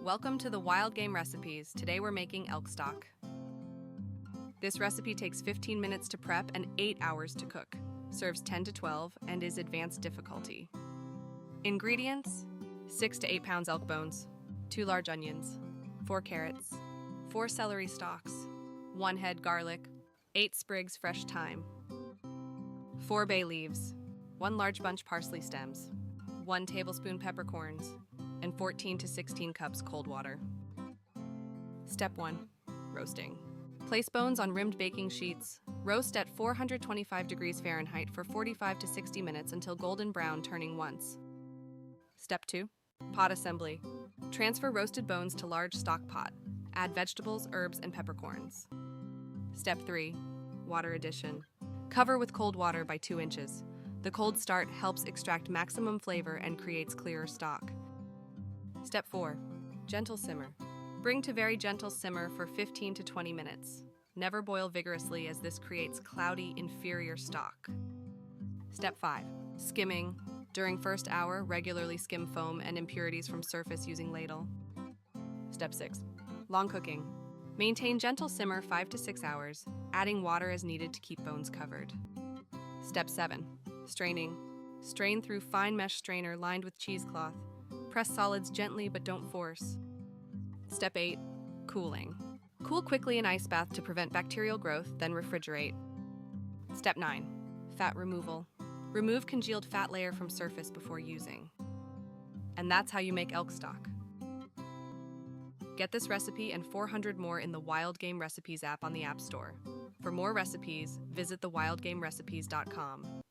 Welcome to the Wild Game Recipes. Today we're making elk stock. This recipe takes 15 minutes to prep and 8 hours to cook. Serves 10 to 12 and is advanced difficulty. Ingredients: 6 to 8 pounds elk bones, 2 large onions, 4 carrots, 4 celery stalks, 1 head garlic, 8 sprigs fresh thyme, 4 bay leaves, 1 large bunch parsley stems, 1 tablespoon peppercorns, and 14 to 16 cups cold water. Step 1. Roasting. Place bones on rimmed baking sheets. Roast at 425 degrees Fahrenheit for 45 to 60 minutes until golden brown, turning once. Step 2. Pot assembly. Transfer roasted bones to large stock pot. Add vegetables, herbs, and peppercorns. Step 3. Water addition. Cover with cold water by 2 inches. The cold start helps extract maximum flavor and creates clearer stock. Step 4. Gentle simmer. Bring to very gentle simmer for 15 to 20 minutes. Never boil vigorously as this creates cloudy, inferior stock. Step 5. Skimming. During first hour, regularly skim foam and impurities from surface using ladle. Step 6. Long cooking. Maintain gentle simmer 5 to 6 hours, adding water as needed to keep bones covered. Step 7. Straining. Strain through fine mesh strainer lined with cheesecloth. Press solids gently but don't force. Step 8. Cooling. Cool quickly in ice bath to prevent bacterial growth, then refrigerate. Step 9. Fat removal. Remove congealed fat layer from surface before using. And that's how you make elk stock. Get this recipe and 400 more in the Wild Game Recipes app on the App Store. For more recipes, visit thewildgamerecipes.com.